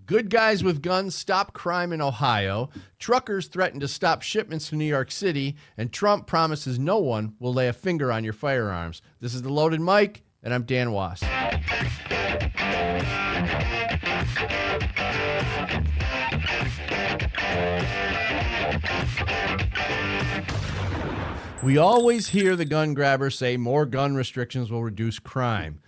Good guys with guns stop crime in Ohio. Truckers threaten to stop shipments to New York City. And Trump promises no one will lay a finger on your firearms. This is The Loaded Mic, and I'm Dan Wass. We always hear the gun grabbers say more gun restrictions will reduce crime.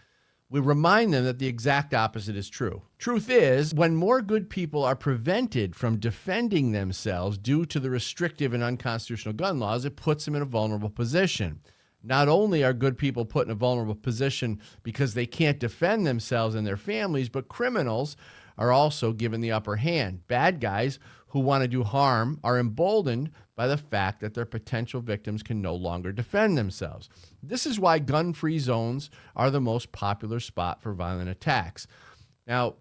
We remind them that the exact opposite is true. Truth is, when more good people are prevented from defending themselves due to the restrictive and unconstitutional gun laws, it puts them in a vulnerable position. Not only are good people put in a vulnerable position because they can't defend themselves and their families, but criminals are also given the upper hand. Bad guys who want to do harm are emboldened by the fact that their potential victims can no longer defend themselves. This is why gun-free zones are the most popular spot for violent attacks. Now,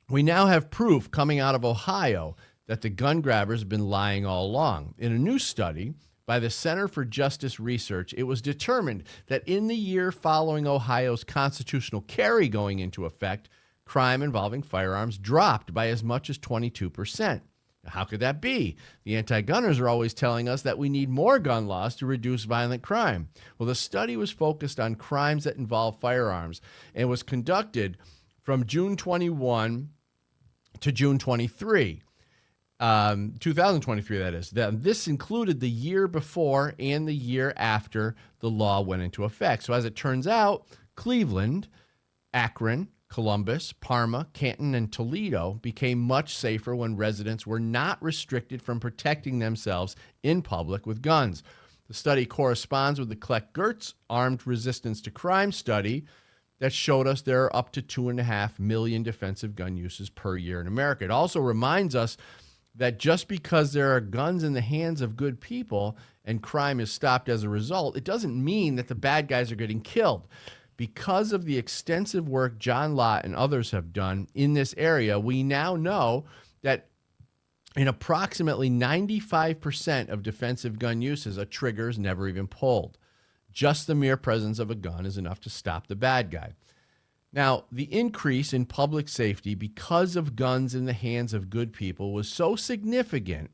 we now have proof coming out of Ohio that the gun grabbers have been lying all along. In a new study by the Center for Justice Research, it was determined that in the year following Ohio's constitutional carry going into effect, crime involving firearms dropped by as much as 22%. Now, how could that be? The anti-gunners are always telling us that we need more gun laws to reduce violent crime. Well, the study was focused on crimes that involve firearms and was conducted from June 21 to June 23, 2023, that is. This included the year before and the year after the law went into effect. So as it turns out, Cleveland, Akron, Columbus, Parma, Canton, and Toledo became much safer when residents were not restricted from protecting themselves in public with guns. The study corresponds with the Kleck-Gertz Armed Resistance to Crime study that showed us there are up to 2.5 million defensive gun uses per year in America. It also reminds us that just because there are guns in the hands of good people and crime is stopped as a result, it doesn't mean that the bad guys are getting killed. Because of the extensive work John Lott and others have done in this area, we now know that in approximately 95% of defensive gun uses, a trigger is never even pulled. Just the mere presence of a gun is enough to stop the bad guy. Now, the increase in public safety because of guns in the hands of good people was so significant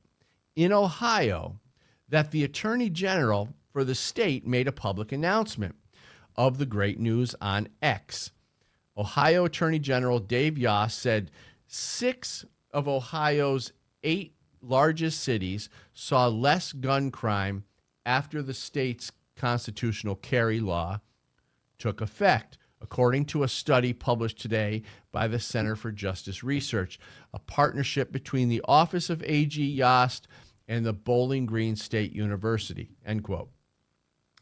in Ohio that the Attorney General for the state made a public announcement of the great news on X. Ohio Attorney General Dave Yost said 6 of Ohio's 8 largest cities saw less gun crime after the state's constitutional carry law took effect, according to a study published today by the Center for Justice Research, a partnership between the Office of AG Yost and the Bowling Green State University, end quote.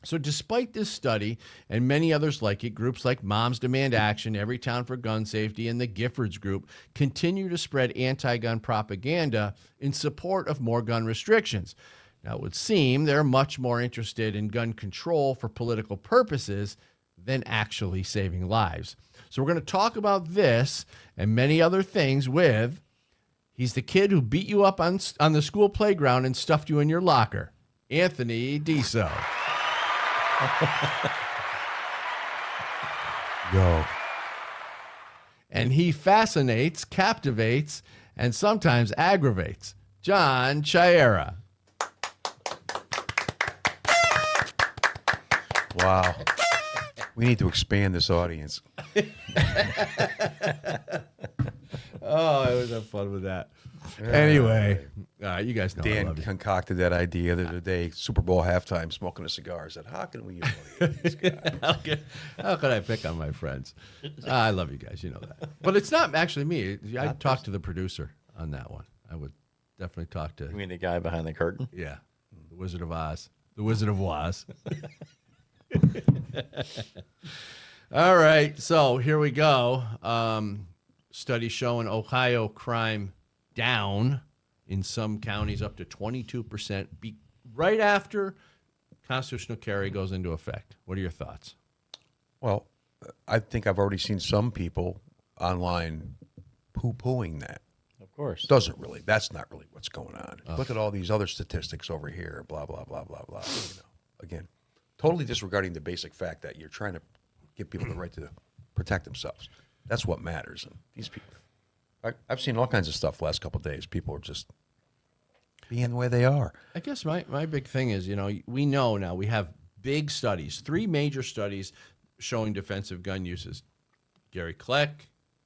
So despite this study and many others like it, groups like Moms Demand Action, Every Town for Gun Safety, and the Giffords Group continue to spread anti-gun propaganda in support of more gun restrictions. Now, it would seem they're much more interested in gun control for political purposes than actually saving lives. So we're going to talk about this and many other things with, he's the kid who beat you up on the school playground and stuffed you in your locker, Anthony Diso. Yo. And he fascinates, captivates, and sometimes aggravates, John Chiara. Wow. We need to expand this audience. Oh, I always have fun with that. Anyway, you guys know I Dan love you. concocted that idea the other day, Super Bowl halftime, smoking a cigar. I said, how can we humiliate this guy? How can I pick on my friends? I love you guys. You know that. But it's not actually me. I'd talk to the producer on that one. I would definitely talk to. You mean the guy behind the curtain? Yeah. The Wizard of Oz. The Wizard of Woz. All right. So here we go. Study showing Ohio crime down in some counties up to 22% right after constitutional carry goes into effect. What are your thoughts? Well, I think I've already seen some people online poo-pooing that. Of course. That's not really what's going on. Look at all these other statistics over here, blah, blah, blah, blah, blah. You know, again, totally disregarding the basic fact that you're trying to give people the right to protect themselves. That's what matters. And these people. I've seen all kinds of stuff the last couple of days. People are just being the way they are. I guess my big thing is, we know now we have big studies, 3 major studies showing defensive gun uses. Gary Kleck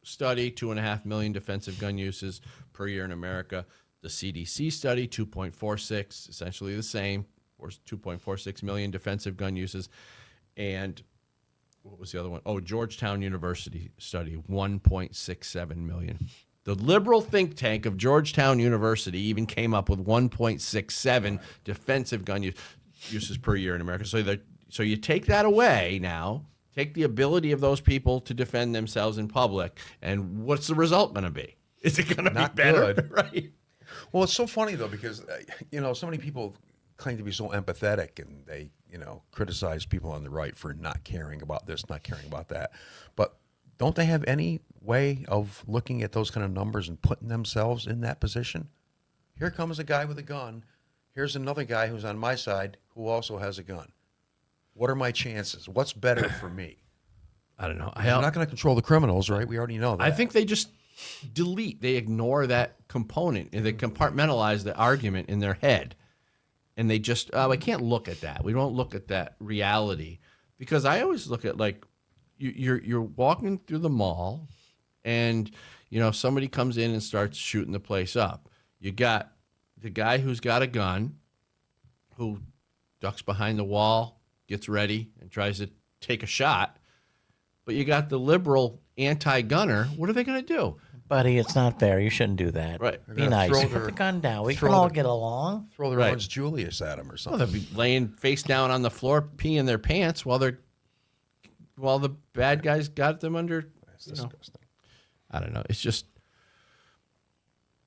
study, 2.5 million defensive gun uses per year in America. The CDC study, 2.46, essentially the same, or 2.46 million defensive gun uses. And what was the other one? Oh, Georgetown University study, 1.67 million. The liberal think tank of Georgetown University even came up with 1.67 defensive gun uses per year in America. So you take that away now, take the ability of those people to defend themselves in public, and what's the result going to be? Is it going to be better? Good. Right. Well, it's so funny, though, because, so many people claim to be so empathetic, and they, criticize people on the right for not caring about this, not caring about that. But don't they have any way of looking at those kind of numbers and putting themselves in that position? Here comes a guy with a gun. Here's another guy who's on my side who also has a gun. What are my chances? What's better for me? I don't know. I'm not going to control the criminals, right? We already know that. I think they just they ignore that component, and they compartmentalize the argument in their head. And they just, I can't look at that. We don't look at that reality, because I always look at, like, you're walking through the mall, and somebody comes in and starts shooting the place up. You got the guy who's got a gun, who ducks behind the wall, gets ready, and tries to take a shot. But you got the liberal anti-gunner. What are they going to do? Buddy, it's not fair. You shouldn't do that. Right. Be nice. Put the gun down. We can all get along. Throw their orange Julius at him or something. Well, they'll be laying face down on the floor, peeing their pants while the bad guys got them under. That's disgusting. I don't know. It's just,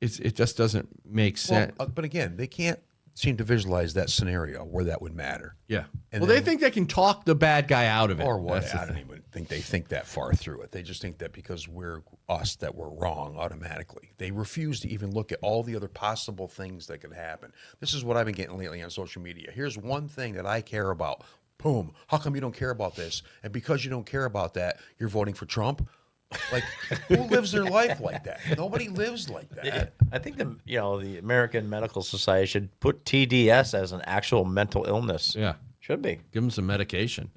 it just doesn't make sense. Well, but again, they can't seem to visualize that scenario where that would matter. Yeah. And Well, they think they can talk the bad guy out of it. Or what? That's the I don't thing. even think they think that far through it. They just think that because we're us that we're wrong automatically. They refuse to even look at all the other possible things that could happen. This is what I've been getting lately on social media. Here's one thing that I care about. Boom. How come you don't care about this? And because you don't care about that, you're voting for Trump? Like, who lives their life like that? Nobody lives like that. I think the American Medical Society should put TDS as an actual mental illness. Yeah. Should be. Give them some medication.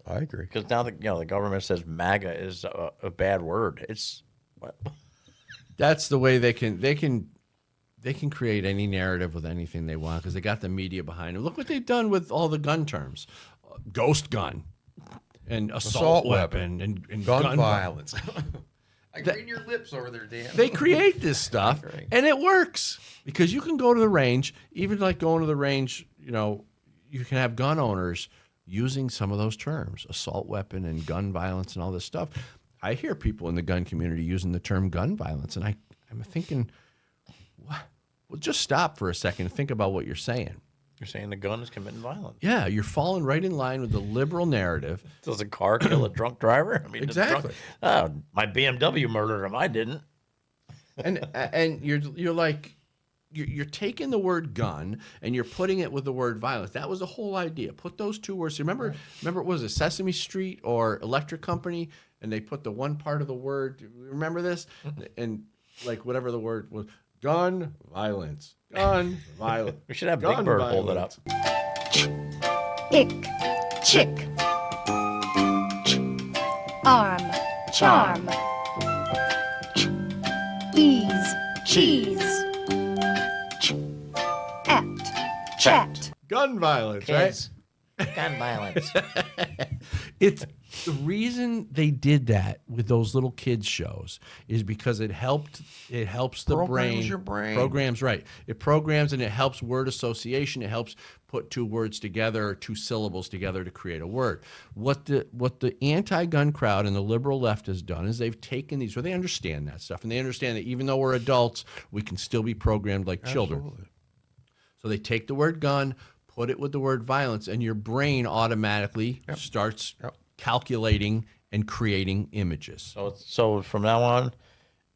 I agree. Because now the government says MAGA is a bad word. It's what? That's the way they can create any narrative with anything they want, because they got the media behind them. Look what they've done with all the gun terms. Ghost gun. And assault weapon and gun violence. I read your lips over there, Dan. They create this stuff, and it works, because you can go to the range, even like going to the range, you can have gun owners using some of those terms, assault weapon and gun violence and all this stuff. I hear people in the gun community using the term gun violence, and I'm thinking, what? Well, just stop for a second and think about what you're saying. You're saying the gun is committing violence. Yeah, you're falling right in line with the liberal narrative. Does a car kill a drunk driver? I mean, Exactly. My BMW murdered him. I didn't. And you're like, you're taking the word gun and you're putting it with the word violence. That was the whole idea. Put those two words. Remember, what was it, Sesame Street or Electric Company? And they put the one part of the word. Remember this? And like whatever the word was, gun violence. Gun violence. We should have Big Bird hold it up. Ick, chick, arm, charm, ease, cheese, act, chat. Gun violence, Kids, gun violence. It's the reason they did that with those little kids shows is because it helps the Programs your brain. Programs, right. It programs, and it helps word association. It helps put two words together or two syllables together to create a word. What the anti-gun crowd and the liberal left has done is they've taken these, where they understand that stuff, and they understand that even though we're adults, we can still be programmed like children. Absolutely. So they take the word gun, put it with the word violence, and your brain automatically starts calculating and creating images. So from now on,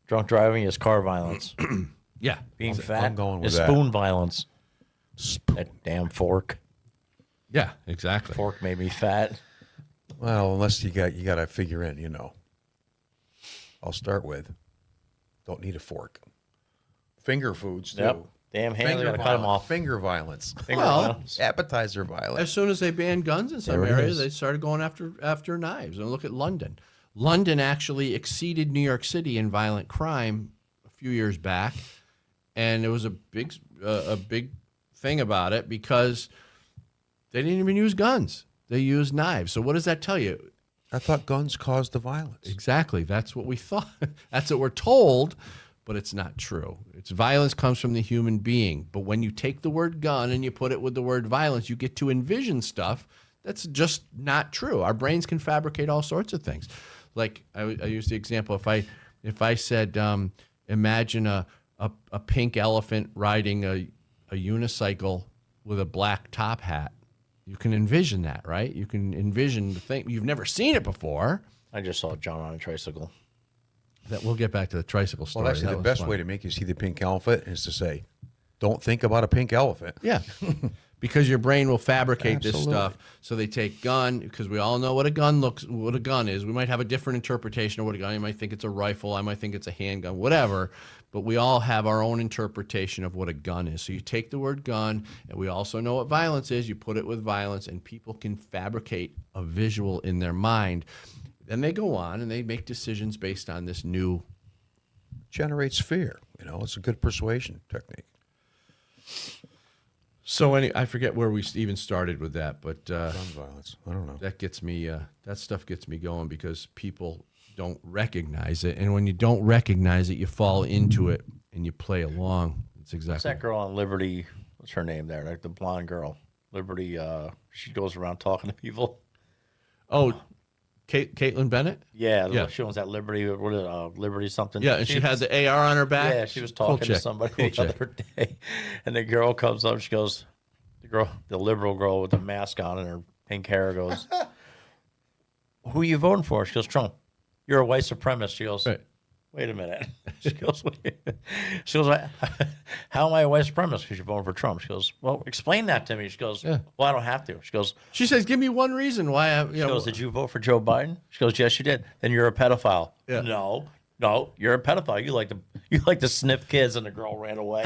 drunk driving is car violence. Yeah. Being fat I'm going with is that. spoon violence. That damn fork. Yeah, exactly. Fork made me fat. Well, unless you got to figure in, I'll start with don't need a fork. Finger foods too. Yep. Damn hands, got to cut them off. Finger violence. Well, Appetizer violence. as soon as they banned guns in some There it areas, is. they started going after knives. And look at London. London actually exceeded New York City in violent crime a few years back, and there was a big thing about it because they didn't even use guns; they used knives. So what does that tell you? I thought guns caused the violence. Exactly. That's what we thought. That's what we're told, but it's not true. It's violence comes from the human being. But when you take the word gun and you put it with the word violence, you get to envision stuff that's just not true. Our brains can fabricate all sorts of things. Like I use the example, if I said, imagine a pink elephant riding a unicycle with a black top hat. You can envision that, right? You can envision the thing. You've never seen it before. I just saw John on a tricycle. That we'll get back to the tricycle story. Well, actually, That the was best fun. way to make you see the pink elephant is to say, "Don't think about a pink elephant." Yeah. Because your brain will fabricate this Absolutely. stuff. So they take gun, because we all know what a gun is. We might have a different interpretation of what a gun. You might think it's a rifle. I might think it's a handgun, whatever. But we all have our own interpretation of what a gun is. So you take the word gun, and we also know what violence is. You put it with violence, and people can fabricate a visual in their mind. Then they go on and they make decisions based on this new. Generates fear. You know, it's a good persuasion technique. So I forget where we even started with that, but Gun violence. I don't know. that gets me. That stuff gets me going because people don't recognize it, and when you don't recognize it, you fall into it and you play along. It's What's exactly. that girl on Liberty? What's her name there? Like the blonde girl. Liberty, she goes around talking to people. Oh, Caitlin Bennett. Yeah, Yeah. she owns that Liberty, what is it, Liberty something. Yeah, and she had the AR on her back. Yeah, she was Cool talking to chick. somebody Cool the chick. other day, and the girl comes up. She goes, the liberal girl with the mask on and her pink hair goes, "Who are you voting for?" She goes, "Trump." "You're a white supremacist." She goes, Right. "Wait a minute." She goes, "Wait." She goes, "How am I a white supremacist?" "Because you're voting for Trump." She goes, "Well, explain that to me." She goes, Yeah. "Well, I don't have to." She goes, She says, "Give me one reason why I." She goes, "Did you vote for Joe Biden?" She goes, "Yes, you did." "Then you're a pedophile." Yeah. No, you're a pedophile. You like to sniff kids, and the girl ran away.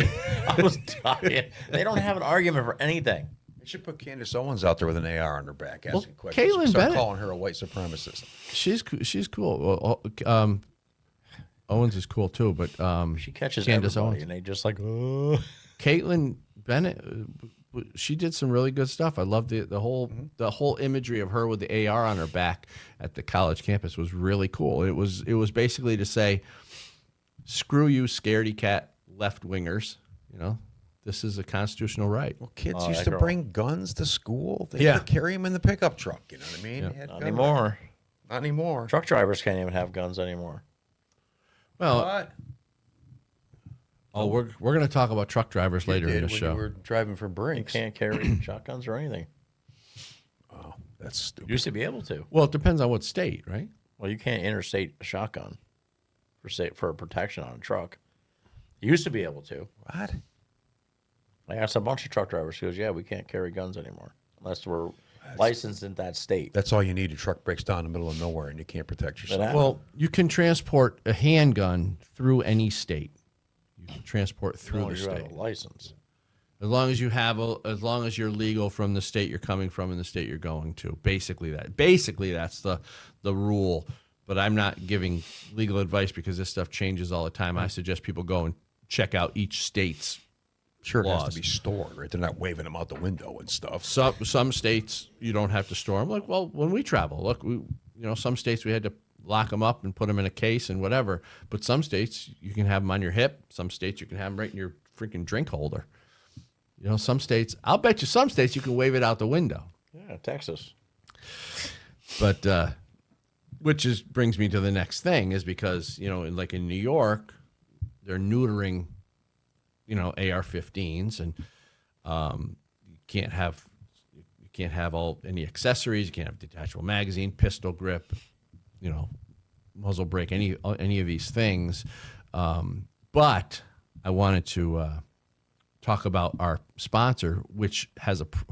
I was dying. They don't have an argument for anything. They should put Candace Owens out there with an AR on her back asking Well, questions. Caitlin Start Bennett. calling her a white supremacist. She's cool. Well, Owens is cool too, but She catches Candace everybody, Owens. and they just like, Caitlin Bennett, she did some really good stuff. I loved the whole imagery of her with the AR on her back at the college campus was really cool. It was basically to say, screw you, scaredy cat left wingers. You know, this is a constitutional right. Well, kids Oh, used that to girl. bring guns to school. They Yeah. had to carry them in the pickup truck. You know what I mean? Yeah. They had not gun anymore. rights. Not anymore. Truck drivers can't even have guns anymore. Well, What? we're going to talk about truck drivers You later in did the when show. you were driving for You Brinks. can't carry shotguns or anything. Oh, that's stupid. You used to be able to. Well, it depends on what state, right? Well, you can't interstate a shotgun for protection on a truck. You used to be able to. What? I asked a bunch of truck drivers. She goes, "Yeah, we can't carry guns anymore unless we're licensed in that state." That's all you need. A truck breaks down in the middle of nowhere and you can't protect yourself. That- Well, you can transport a handgun through any state. You can transport through No, the you have state. a license. As long as you're legal from the state you're coming from and the state you're going to. Basically that's the rule. But I'm not giving legal advice because this stuff changes all the time. I suggest people go and check out each state's Sure, it has laws. to be stored, right? They're not waving them out the window and stuff. Some states you don't have to store them. Like, well, when we travel, look, some states we had to lock them up and put them in a case and whatever. But some states you can have them on your hip. Some states you can have them right in your freaking drink holder. Some states, I'll bet you some states you can wave it out the window. Yeah, Texas. But which brings me to the next thing is because, like in New York, they're neutering, AR-15s and you can't have any accessories. You can't have detachable magazine, pistol grip, muzzle brake, any of these things. But I wanted to talk about our sponsor,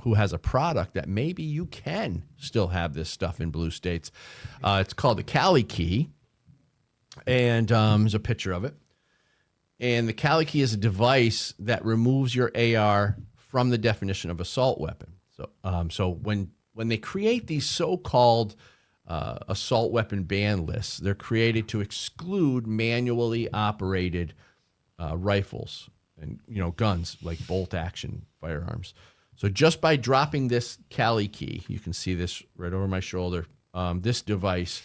who has a product that maybe you can still have this stuff in blue states. It's called the Cali Key, and there's a picture of it. And the Cali Key is a device that removes your AR from the definition of assault weapon. So when they create these so-called assault weapon ban lists, they're created to exclude manually operated rifles and guns like bolt action firearms. So just by dropping this Cali Key, you can see this right over my shoulder, this device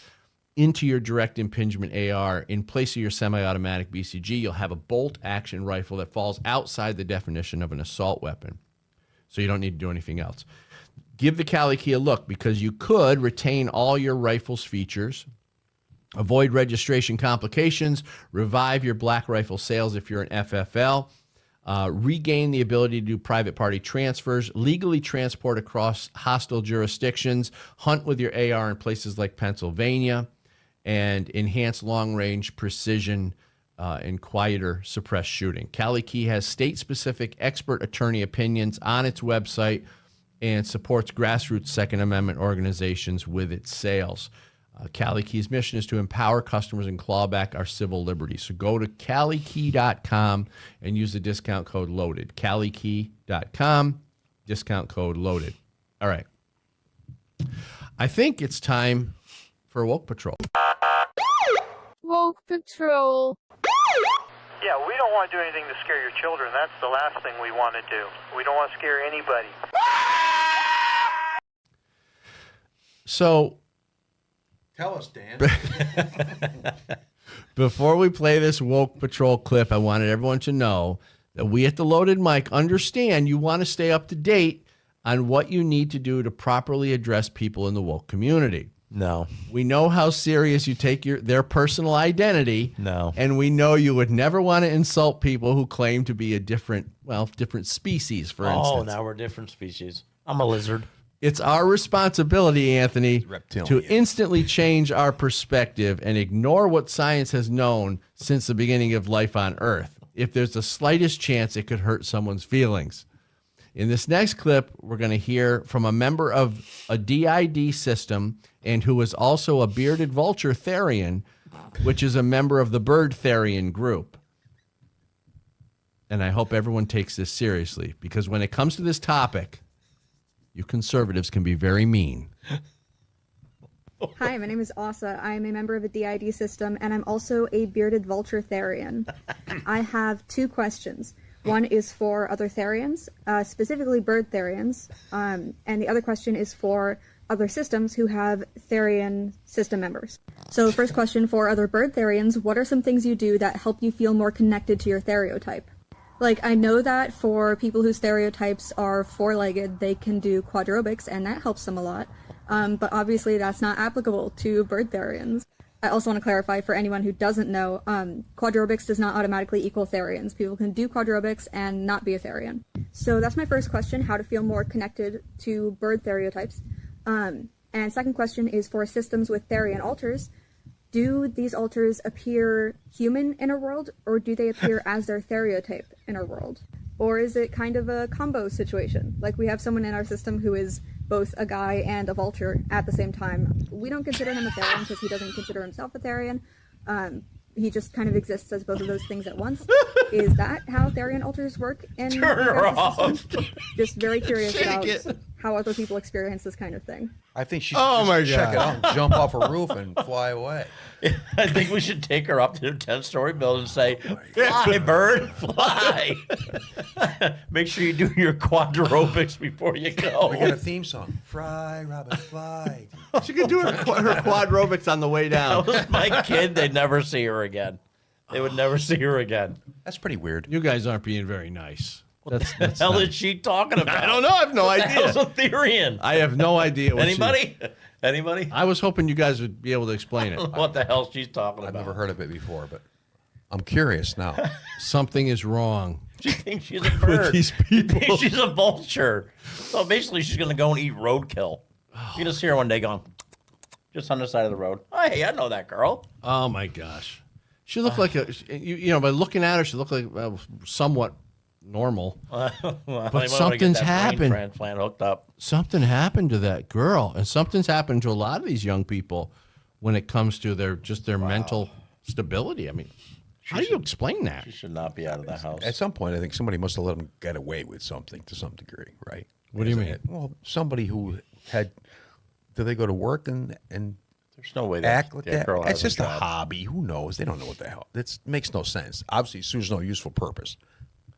into your direct impingement AR in place of your semi-automatic BCG, you'll have a bolt action rifle that falls outside the definition of an assault weapon. So you don't need to do anything else. Give the Cali Key a look because you could retain all your rifle's features, avoid registration complications, revive your black rifle sales if you're an FFL, regain the ability to do private party transfers, legally transport across hostile jurisdictions, hunt with your AR in places like Pennsylvania, and enhance long-range precision and quieter suppressed shooting. Cali Key has state-specific expert attorney opinions on its website and supports grassroots Second Amendment organizations with its sales. Cali Key's mission is to empower customers and claw back our civil liberties. So go to calikey.com and use the discount code LOADED. calikey.com, discount code LOADED. All right. I think it's time for Woke Patrol. Woke Patrol. Yeah, we don't want to do anything to scare your children. That's the last thing we want to do. We don't want to scare anybody. So, Tell us, Dan. before we play this Woke Patrol clip, I wanted everyone to know that we at the Loaded Mic understand you want to stay up to date on what you need to do to properly address people in the woke community. No. We know how serious you take their personal identity. No. And we know you would never want to insult people who claim to be a different species, for instance. Oh, now we're different species. I'm a lizard. It's our responsibility, Anthony, Reptilian. to instantly change our perspective and ignore what science has known since the beginning of life on Earth, if there's the slightest chance it could hurt someone's feelings. In this next clip, we're going to hear from a member of a DID system and who is also a bearded vulture therian, which is a member of the bird therian group. And I hope everyone takes this seriously, because when it comes to this topic, you conservatives can be very mean. Hi, my name is Asa. I am a member of a DID system, and I'm also a bearded vulture therian. I have two questions. One is for other therians, specifically bird therians, and the other question is for other systems who have therian system members. So first question for other bird therians, what are some things you do that help you feel more connected to your stereotype? Like, I know that for people whose stereotypes are four-legged, they can do quadrobics, and that helps them a lot. But obviously that's not applicable to bird therians. I also want to clarify for anyone who doesn't know, quadrobics does not automatically equal therians. People can do quadrobics and not be a therian. So that's my first question, how to feel more connected to bird stereotypes. And second question is for systems with therian alters. Do these alters appear human in a world, or do they appear as their stereotype in a world? Or is it kind of a combo situation? Like, we have someone in our system who is both a guy and a vulture at the same time. We don't consider him a therian because he doesn't consider himself a therian. He just kind of exists as both of those things at once. Is that how therian alters work in Turn her off. Just very curious about it. how other people experience this kind of thing. I think she Oh should my just check it God. out and jump off a roof and fly away. I think we should take her up to a 10-story building and say, fly, bird, fly. Make sure you do your quadrobics before you go. We got a theme song. Fly, Robin, fly. She could do her quadrobics on the way down. That was my kid. They'd never see her again. They would never see her again. That's pretty weird. You guys aren't being very nice. That's What the hell is she talking about? I don't know. I have no What the hell's idea. a therian? I have no idea. What Anybody? Anybody? I was hoping you guys would be able to explain it. What the hell she's talking I've about? never heard of it before, but I'm curious now. Something is wrong. She thinks she's a bird. these people. She thinks she's a vulture. So basically, she's going to go and eat roadkill. You just hear her one day going, just on the side of the road. Oh, hey, I know that girl. Oh my gosh, she looked like by looking at her, she looked like somewhat normal. But something's happened. Transplant hooked up. Something happened to that girl, and something's happened to a lot of these young people when it comes to their mental stability. I mean, How do you explain that? She should not be out of the house. At some point, I think somebody must have let them get away with something to some degree, right? What do you mean? Well, somebody who had, do they go to work and There's no way act like that that? girl It's has just a a job. hobby. Who knows? They don't know what the hell. It makes no sense. Obviously, it serves no useful purpose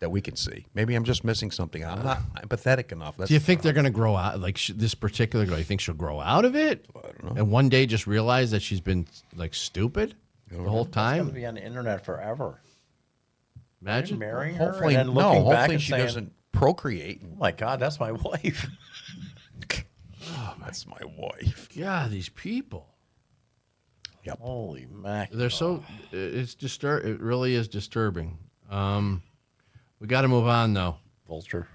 that we can see. Maybe I'm just missing something. I'm not empathetic enough. That's Do you think they're going to grow out? Like this particular girl, you think she'll grow out of it? I don't know. And one day just realize that she's been like stupid the whole It's going time? to be on the internet forever. Imagine. Marrying her hopefully, and then no. looking back Hopefully, and she saying, doesn't procreate. "Oh my God, that's my wife." That's my wife. Yeah, these people. Yep. Holy mac! They're so, it's it really is disturbing. We got to move on though. Vulture.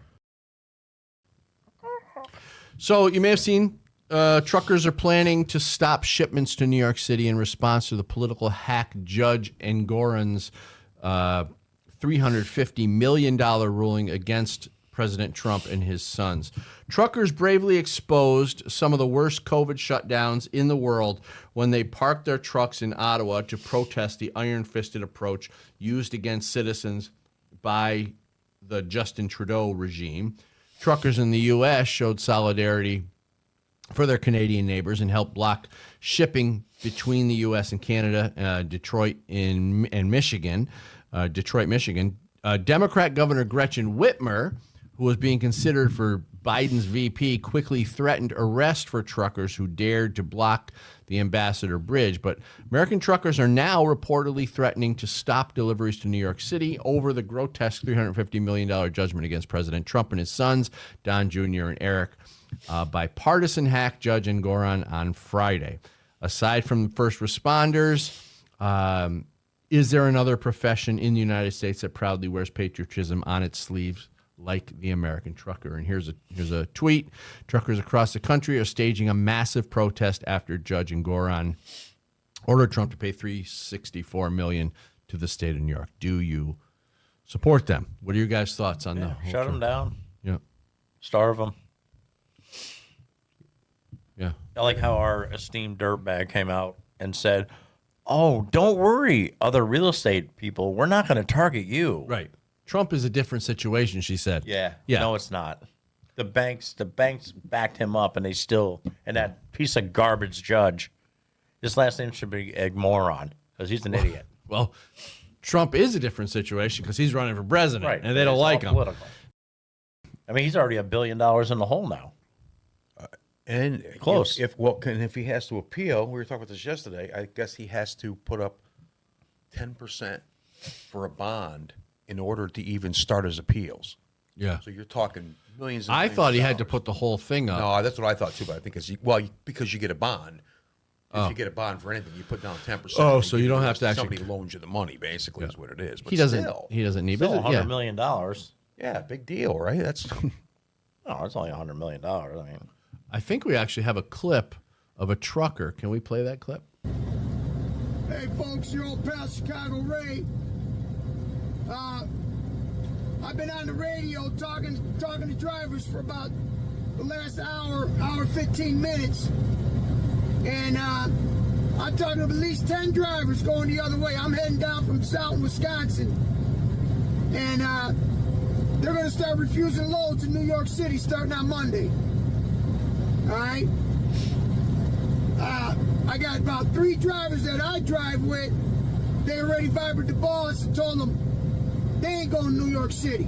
So you may have seen truckers are planning to stop shipments to New York City in response to the political hack Judge Engoron's $350 million ruling against President Trump and his sons. Truckers bravely exposed some of the worst COVID shutdowns in the world when they parked their trucks in Ottawa to protest the iron-fisted approach used against citizens by the Justin Trudeau regime. Truckers in the U.S. showed solidarity for their Canadian neighbors and helped block shipping between the U.S. and Canada, Detroit, Michigan. Democrat Governor Gretchen Whitmer, who was being considered for Biden's VP, quickly threatened arrest for truckers who dared to block the Ambassador Bridge. But American truckers are now reportedly threatening to stop deliveries to New York City over the grotesque $350 million judgment against President Trump and his sons, Don Jr. and Eric, by partisan hack Judge Engoron on Friday. Aside from first responders, is there another profession in the United States that proudly wears patriotism on its sleeves like the American trucker? And here's a tweet. Truckers across the country are staging a massive protest after Judge Engoron ordered Trump to pay $364 million to the state of New York. Do you support them? What are your guys' thoughts on that? Shut them down. Yeah. Starve them. Yeah. I like how our esteemed dirtbag came out and said, "Oh, don't worry, other real estate people. We're not going to target you." Right. Trump is a different situation, she said. Yeah. Yeah. No, it's not. The banks backed him up, and and that piece of garbage judge, his last name should be Moron because he's an idiot. Well, Trump is a different situation because he's running for president, Right. and they don't It's like all him. political. I mean, he's already $1 billion in the hole now. And Close. If he has to appeal, we were talking about this yesterday. I guess he has to put up 10% for a bond in order to even start his appeals. Yeah. So you're talking millions. And I millions thought he of had to dollars. put the whole thing up. No, that's what I thought too. But I think because you get a bond. If you get a bond for anything, you put down 10%. Oh, so you don't have to actually- somebody loans you the money. Basically, is what it is. But He doesn't. Still, He doesn't need. Still But $100 yeah. million. yeah, big deal, right? That's No, it's only $100 million. I mean, I think we actually have a clip of a trucker. Can we play that clip? Hey folks, your old pal Chicago Ray. I've been on the radio talking to drivers for about the last hour 15 minutes. And I'm talking to at least 10 drivers going the other way. I'm heading down from South Wisconsin. And they're going to start refusing loads in New York City starting on Monday. All right? I got about 3 drivers that I drive with. They already vibrated the boss and told them they ain't going to New York City.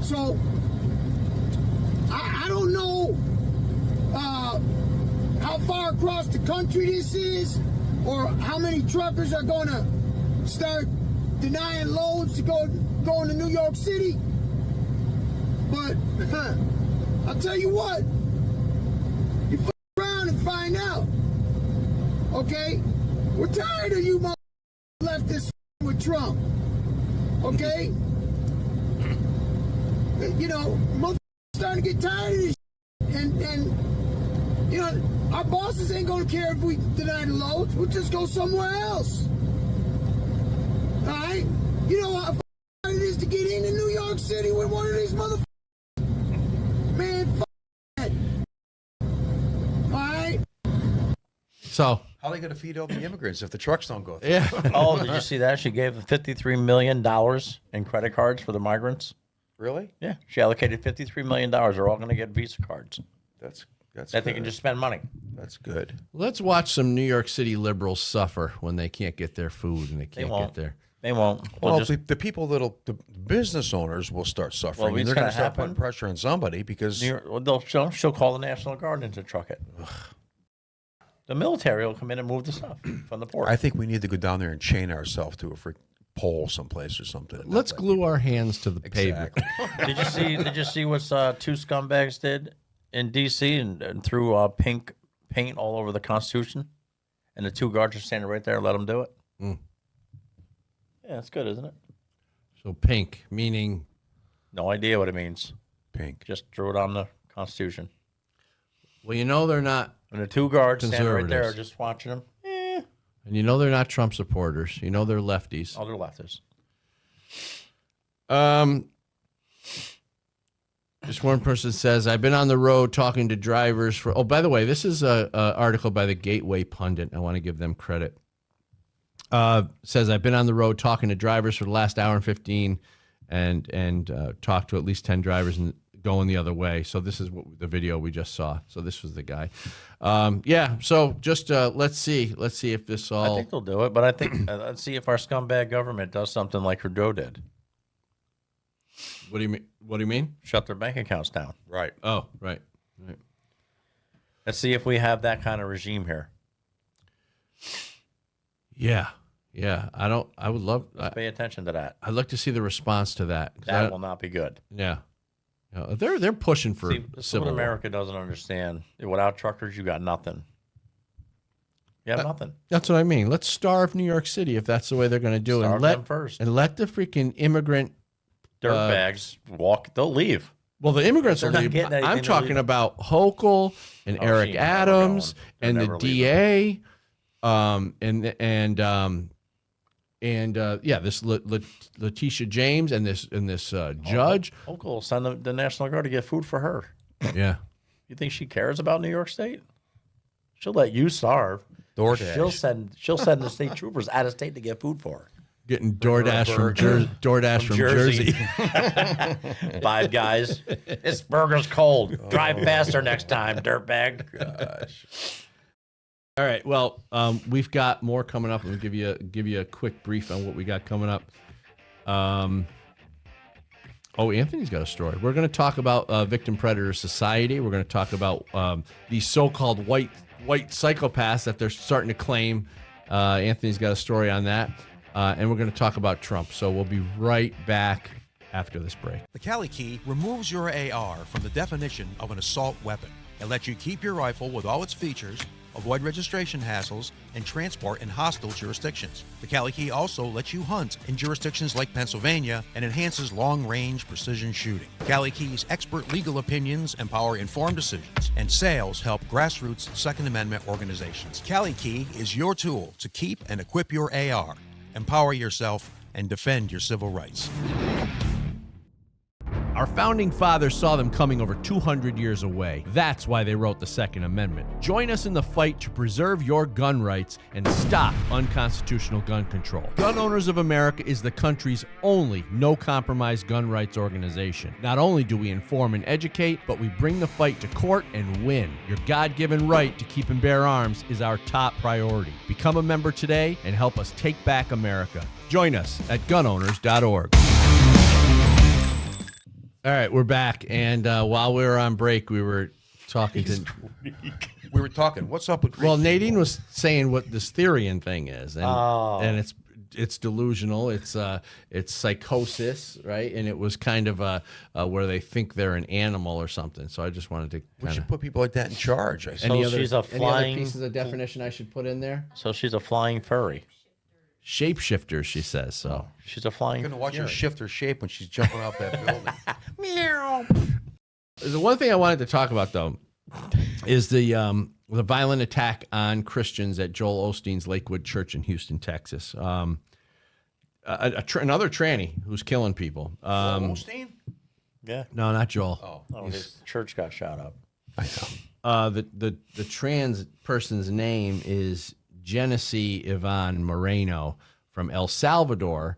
So, I don't know how far across the country this is or how many truckers are going to start denying loads to going to New York City. But, I'll tell you what, you f*** around and find out. Okay? We're tired of you leftists with Trump. Okay? You know, motherfuckers starting to get tired of this and you know, our bosses ain't gonna care if we deny the loads. We'll just go somewhere else. Alright? You know how hard it is to get into New York City with one of these motherfuckers? Man, that. Alright? So How are they going to feed all the immigrants if the trucks don't go through? Yeah. Oh, did you see that? She gave $53 million in credit cards for the migrants. Really? Yeah, she allocated $53 million. They're all going to get Visa cards That's that they can just spend money. That's good. Let's watch some New York City liberals suffer when they can't get their food and they can't get their. They won't. Well, the people the business owners will start suffering. Well, and it's they're going gonna to start happen. putting pressure on somebody because She'll call the National Guard in to truck it. The military will come in and move the stuff from the port. I think we need to go down there and chain ourselves to a pole someplace or something. Let's glue our hands to the pavement. Exactly. Did you see what two scumbags did in D.C. and threw pink paint all over the Constitution? And the two guards are standing right there. Let them do it. Mm. Yeah, it's good, isn't it? So pink, meaning No idea what it means. Pink. Just drew it on the Constitution. well, you know they're not, And the two guards standing right there are Conservatives. just watching them. and you know they're not Trump supporters. You know they're lefties. All their leftists. Just one person says, I've been on the road talking to drivers for. Oh, by the way, this is a article by the Gateway Pundit. I want to give them credit. Says, I've been on the road talking to drivers for the last hour and 15 and talked to at least 10 drivers and going the other way. So this is the video we just saw. So this was the guy. Yeah, so just let's see. Let's see if this all. I think they'll do it, but I think let's see if our scumbag government does something like Trudeau did. What do you mean? What do you mean? Shut their bank accounts down. Right. Oh, right. Let's see if we have that kind of regime here. Yeah. Yeah. I would love. Pay attention to that. I'd like to see the response to that. 'Cause That will not be good. Yeah. They're pushing for See, this is what civil war. America doesn't understand. Without truckers, you got nothing. You have nothing. That's what I mean. Let's starve New York City if that's the way they're going to do it. Starve And let them first. and let the freaking immigrant. Dirtbags walk. They'll leave. Well, the immigrants They're will not leave. getting anything, I'm they're talking leaving. about Hochul and Oh, Eric she ain't never Adams going. They're and the never DA, this Letitia James and this judge. Hochul will send the National Guard to get food for her. Yeah. You think she cares about New York State? She'll let you starve. DoorDash. She'll send the state troopers out of state to get food for her. Getting DoorDash from Jersey. 5 Guys. This burger's cold. Drive faster next time, dirtbag. Gosh. All right. Well, we've got more coming up. We'll give you a quick brief on what we got coming up. Anthony's got a story. We're going to talk about victim predator society. We're going to talk about these so-called white psychopaths that they're starting to claim. Anthony's got a story on that. And we're going to talk about Trump. So we'll be right back after this break. The Cali Key removes your AR from the definition of an assault weapon. It lets you keep your rifle with all its features, avoid registration hassles, and transport in hostile jurisdictions. The Cali Key also lets you hunt in jurisdictions like Pennsylvania and enhances long-range precision shooting. Cali Key's expert legal opinions empower informed decisions, and sales help grassroots Second Amendment organizations. Cali Key is your tool to keep and equip your AR. Empower yourself and defend your civil rights. Our founding fathers saw them coming over 200 years away. That's why they wrote the Second Amendment. Join us in the fight to preserve your gun rights and stop unconstitutional gun control. Gun Owners of America is the country's only no-compromise gun rights organization. Not only do we inform and educate, but we bring the fight to court and win. Your God-given right to keep and bear arms is our top priority. Become a member today and help us take back America. Join us at gunowners.org. All right, we're back, and while we were on break, we were talking to. We were talking. What's up with? Well, Greek Nadine people? was saying what this Therian thing is, and it's delusional. It's psychosis, right? And it was kind of where they think they're an animal or something. So I just wanted to. We should put people like that in charge. I So think. she's a Any other flying. pieces of definition I should put in there? So she's a flying furry. Shapeshifters, she says. So She's a flying. You're gonna watch her fury. shift her shape when she's jumping off that building. the one thing I wanted to talk about though is the violent attack on Christians at Joel Osteen's Lakewood Church in Houston, Texas. Another tranny who's killing people. Osteen? Yeah. No, not Joel. Oh, his church got shot up. I know. The trans person's name is Genesee Yvonne Moreno from El Salvador,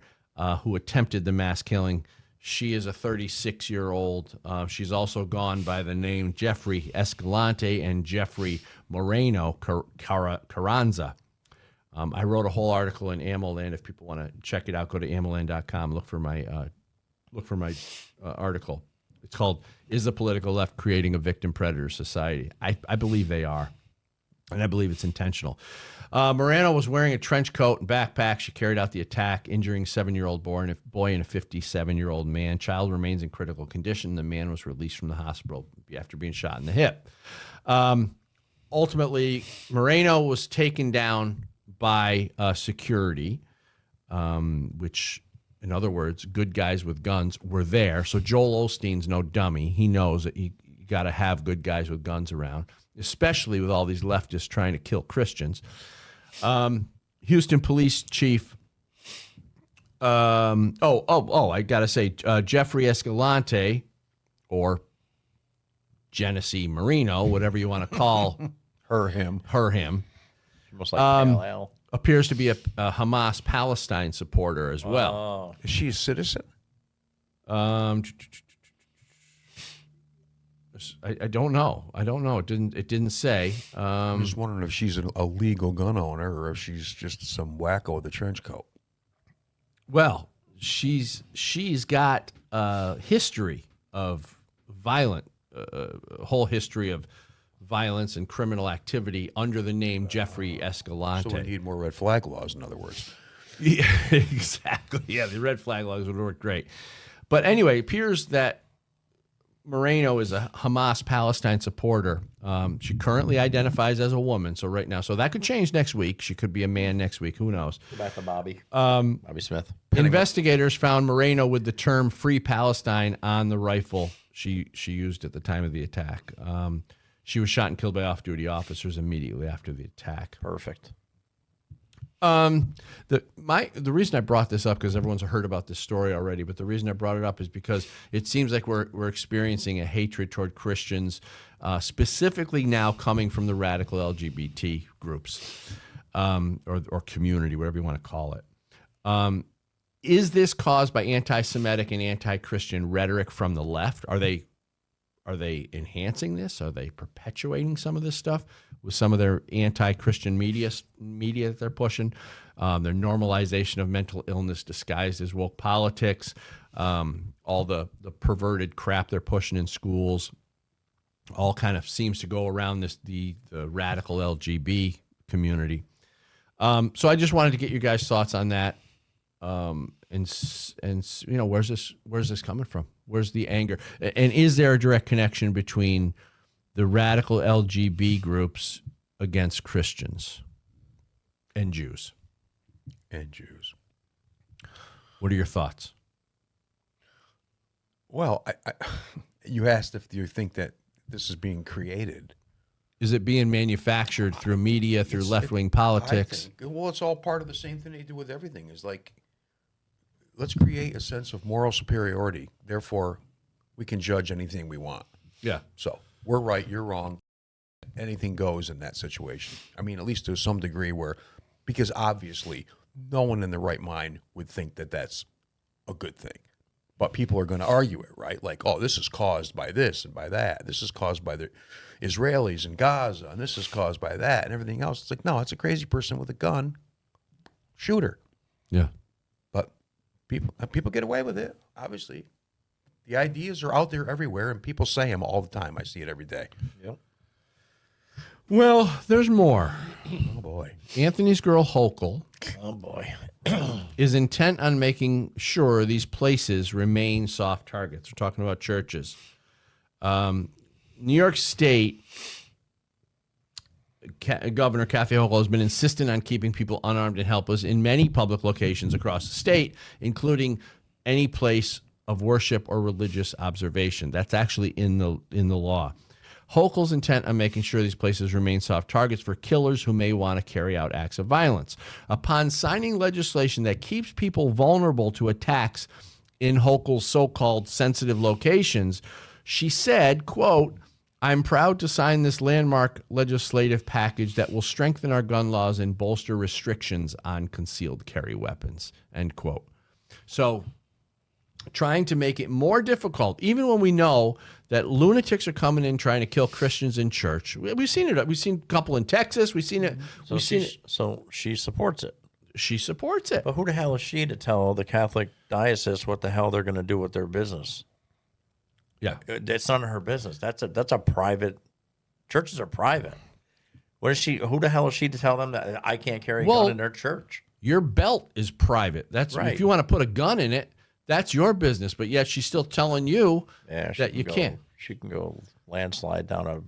who attempted the mass killing. She is a 36-year-old. She's also gone by the name Jeffrey Escalante and Jeffrey Moreno Carranza. I wrote a whole article in AmmoLand. If people want to check it out, go to ammoland.com. Look for my article. It's called "Is the Political Left Creating a Victim Predator Society?" I believe they are, and I believe it's intentional. Moreno was wearing a trench coat and backpack. She carried out the attack, injuring a 7-year-old boy and a 57-year-old man. Child remains in critical condition. The man was released from the hospital after being shot in the hip. Ultimately, Moreno was taken down by security, which, in other words, good guys with guns were there. So Joel Osteen's no dummy. He knows that you got to have good guys with guns around, especially with all these leftists trying to kill Christians. Houston Police Chief. I gotta say, Jeffrey Escalante, or Genesee Marino, whatever you want to call him. Almost like Pale Ale. Appears to be a Hamas Palestine supporter as well. Oh. Is she a citizen? I don't know. It didn't say. I'm just wondering if she's a legal gun owner or if she's just some wacko with a trench coat. Well, she's got a history of violent, a whole history of violence and criminal activity under the name Jeffrey Escalante. So we need more red flag laws, in other words. Yeah, exactly. Yeah, the red flag laws would work great. But anyway, it appears that Moreno is a Hamas Palestine supporter. She currently identifies as a woman. So right now, so that could change next week. She could be a man next week. Who knows? Go back to Bobby. Bobby Smith. Investigators found Moreno with the term "Free Palestine" on the rifle she used at the time of the attack. She was shot and killed by off-duty officers immediately after the attack. Perfect. The reason I brought this up, because everyone's heard about this story already, but the reason I brought it up is because it seems like we're experiencing a hatred toward Christians, specifically now coming from the radical LGBT groups, or community, whatever you want to call it. Is this caused by anti-Semitic and anti-Christian rhetoric from the left? Are they enhancing this? Are they perpetuating some of this stuff with some of their anti-Christian media that they're pushing? Their normalization of mental illness disguised as woke politics, all the perverted crap they're pushing in schools, all kind of seems to go around the radical LGB community. So I just wanted to get your guys' thoughts on that. And you know, where's this coming from? Where's the anger? And is there a direct connection between the radical LGB groups against Christians and Jews? What are your thoughts? Well, you asked if you think that this is being created. Is it being manufactured through media, through left-wing politics? Well, it's all part of the same thing they do with everything. Is like, let's create a sense of moral superiority. Therefore, we can judge anything we want. Yeah. So we're right, you're wrong. Anything goes in that situation. I mean, at least to some degree because obviously no one in their right mind would think that that's a good thing. But people are going to argue it, right? Like, oh, this is caused by this and by that. This is caused by the Israelis in Gaza, and this is caused by that and everything else. It's like, no, it's a crazy person with a gun. Shoot her. Yeah. But people get away with it, obviously. The ideas are out there everywhere, and people say them all the time. I see it every day. Yep. Well, there's more. Oh, boy. Anthony's girl, Hochul, Oh, boy. is intent on making sure these places remain soft targets. We're talking about churches. New York State Governor Kathy Hochul has been insistent on keeping people unarmed and helpless in many public locations across the state, including any place of worship or religious observation. That's actually in the law. Hochul's intent on making sure these places remain soft targets for killers who may want to carry out acts of violence. Upon signing legislation that keeps people vulnerable to attacks in Hochul's so-called sensitive locations, she said, quote, I'm proud to sign this landmark legislative package that will strengthen our gun laws and bolster restrictions on concealed carry weapons, end quote. So trying to make it more difficult, even when we know that lunatics are coming in trying to kill Christians in church. We've seen it. We've seen a couple in Texas. We've seen it. So she supports it. She supports it. But who the hell is she to tell the Catholic diocese what the hell they're going to do with their business? Yeah. It's none of her business. That's a private. Churches are private. What is she? Who the hell is she to tell them that I can't carry a gun in their church? Your belt is private. That's right. If you want to put a gun in it, that's your business. But yet she's still telling you that you can't. She can go landslide down a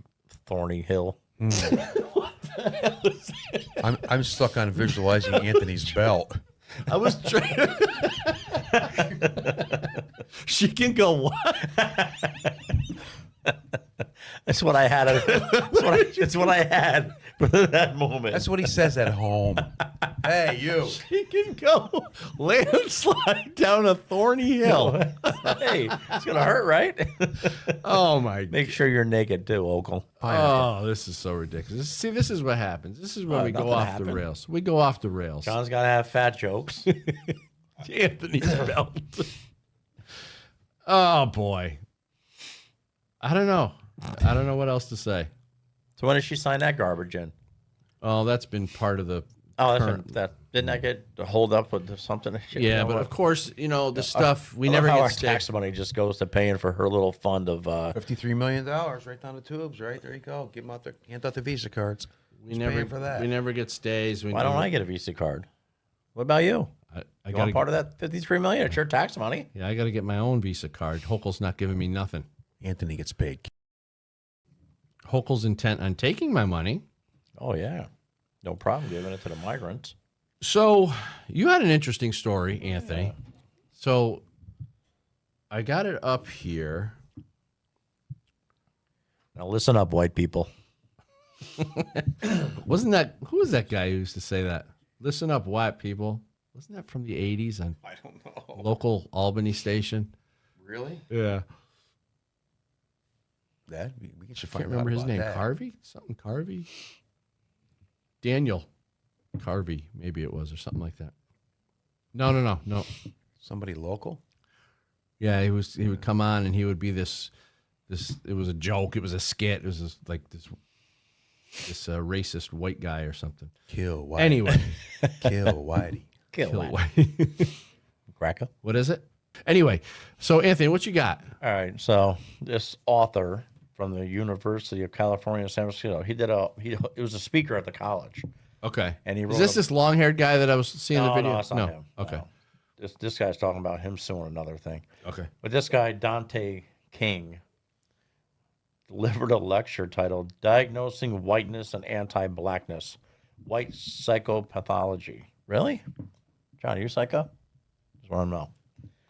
thorny hill. I'm stuck on visualizing Anthony's belt. I was trying. She can go what? That's what I had. It's what I had for that moment. That's what he says at home. Hey, you. She can go landslide down a thorny hill. Hey, it's gonna hurt, right? Oh my! Make sure you're naked too, Ogle. Oh, this is so ridiculous. See, this is what happens. This is when we go off the rails. We go off the rails. John's gotta have fat jokes. Anthony's belt. Oh boy. I don't know. I don't know what else to say. So when did she sign that garbage in? Oh, that's been part of the. Didn't that get holed up with something? Yeah, but of course, the stuff we never get. Our tax tax money just goes to paying for her little fund of $53 million right down the tubes. Right there you go. Give them out hand out the Visa cards. We never get stays. Why don't I get a Visa card? What about you? I got part of that $53 million. It's your tax money. Yeah, I got to get my own Visa card. Hochul's not giving me nothing. Anthony gets paid. Hochul's intent on taking my money. Oh yeah, no problem giving it to the migrants. So you had an interesting story, Anthony. Yeah. So I got it up here. Now listen up, white people. Who was that guy who used to say that? Listen up, white people. Wasn't that from the 80s on I don't know. Local Albany station? Really? Yeah. That we should I can't find remember his name. that. Carvey? Something Carvey? Daniel Carvey, maybe it was, or something like that. No. Somebody local? Yeah, he would come on and he would be this it was a joke, it was a skit, it was this racist white guy or something. Kill Whitey. Anyway. Kill Whitey. Kill Whitey. Cracker. What is it? Anyway, so Anthony, what you got? All right, so this author from the University of California, San Francisco, he was a speaker at the college. Okay. And he wrote is this long-haired guy that I was seeing in the video? No, it's not him. Okay. No. This guy's talking about him suing another thing. Okay. But this guy, Dante King, delivered a lecture titled Diagnosing Whiteness and Anti-Blackness, White Psychopathology. Really? John, are you psycho? Just want to know.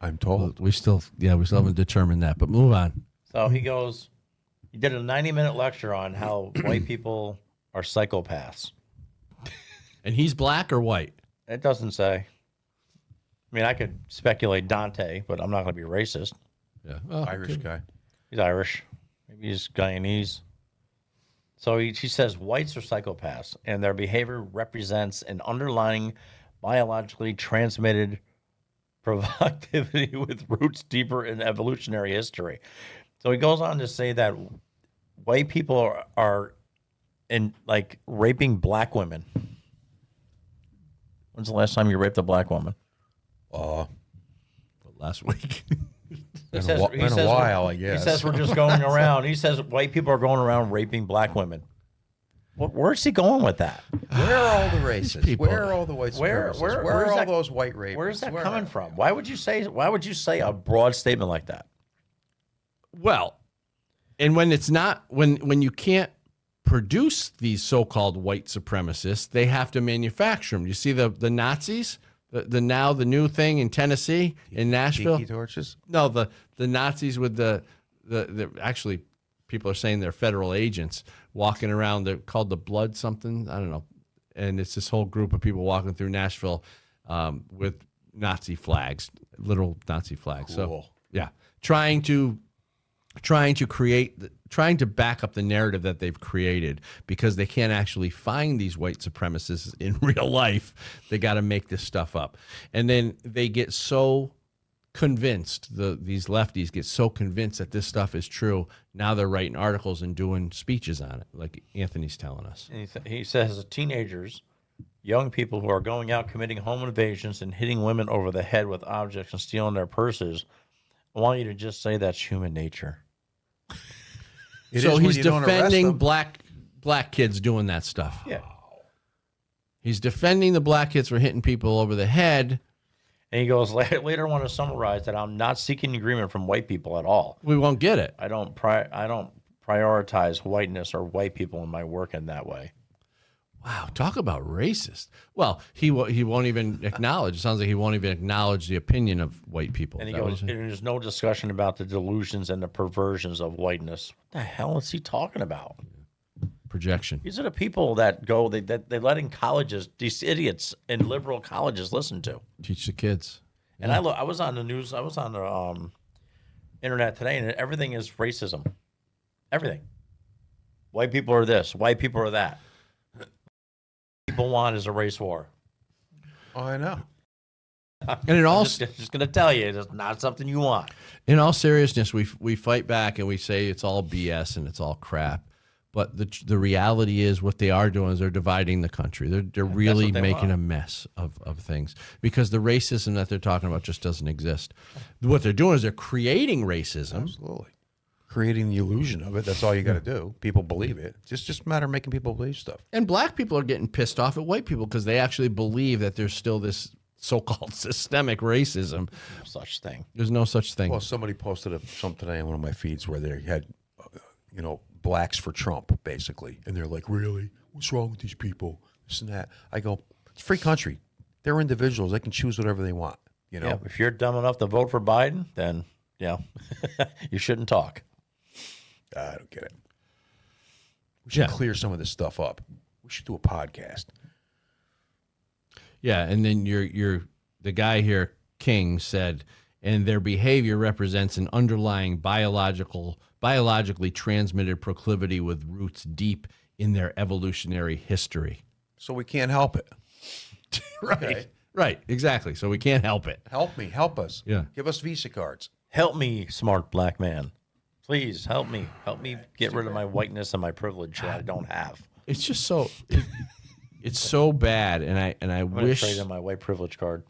I'm told. We still haven't determined that, but move on. So he did a 90-minute lecture on how white people are psychopaths. And he's black or white? It doesn't say. I mean, I could speculate Dante, but I'm not going to be racist. Yeah. Irish guy. He's Irish. Maybe he's Guyanese. So he says whites are psychopaths, and their behavior represents an underlying biologically transmitted provocativity with roots deeper in evolutionary history. So he goes on to say that white people are raping black women. When's the last time you raped a black woman? Last week. Been a while, I guess. He says we're just going around. He says white people are going around raping black women. Where's he going with that? Where are all the racists? Where are all the white supremacists? Where are all those white rapists? Where's that coming from? Why would you say a broad statement like that? Well, and when it's not when you can't produce these so-called white supremacists, they have to manufacture them. You see the Nazis, the new thing in Tennessee, in Nashville. Tiki torches? No, the Nazis with the actually people are saying they're federal agents walking around. They're called the Blood something. I don't know. And it's this whole group of people walking through Nashville with Nazi flags, literal Nazi flags. Cool. So yeah, trying to trying to back up the narrative that they've created because they can't actually find these white supremacists in real life. They got to make this stuff up. And then they get so convinced, these lefties get so convinced that this stuff is true. Now they're writing articles and doing speeches on it, like Anthony's telling us. And he says teenagers, young people who are going out committing home invasions and hitting women over the head with objects and stealing their purses, I want you to just say that's human nature. So he's defending black kids doing that stuff. Yeah. He's defending the black kids for hitting people over the head. And he goes, later I want to summarize that I'm not seeking agreement from white people at all. We won't get it. I don't prioritize whiteness or white people in my work in that way. Wow, talk about racist. Well, he won't even acknowledge. It sounds like he won't even acknowledge the opinion of white people. And he goes, there's no discussion about the delusions and the perversions of whiteness. What the hell is he talking about? Projection. These are the people that go, they let in colleges, these idiots in liberal colleges listen to. Teach the kids. And I was on the news, I was on the internet today, and everything is racism. Everything. White people are this, white people are that. People want is a race war. Oh, I know. And it all just going to tell you, it's not something you want. In all seriousness, we fight back and we say it's all BS and it's all crap. But the reality is what they are doing is they're dividing the country. They're really making a mess of things because the racism that they're talking about just doesn't exist. What they're doing is they're creating racism. Absolutely. Creating the illusion of it. That's all you got to do. People believe it. It's just a matter of making people believe stuff. And black people are getting pissed off at white people because they actually believe that there's still this so-called systemic racism. No such thing. There's no such thing. Well, somebody posted something today on one of my feeds where they had, blacks for Trump, basically. And they're like, really? What's wrong with these people? This and that. I go, it's a free country. They're individuals. They can choose whatever they want. Yeah, if you're dumb enough to vote for Biden, then, you shouldn't talk. I don't get it. We should clear some of this stuff up. We should do a podcast. Yeah, and then the guy here, King, said, and their behavior represents an underlying biologically transmitted proclivity with roots deep in their evolutionary history. So we can't help it. Right. Okay. Right, exactly. So we can't help it. Help me. Help us. Yeah. Give us Visa cards. Help me, smart black man. Please help me. Help me get rid of my whiteness and my privilege that I don't have. It's just so it's so bad, and I I'm wish trade in my white privilege card.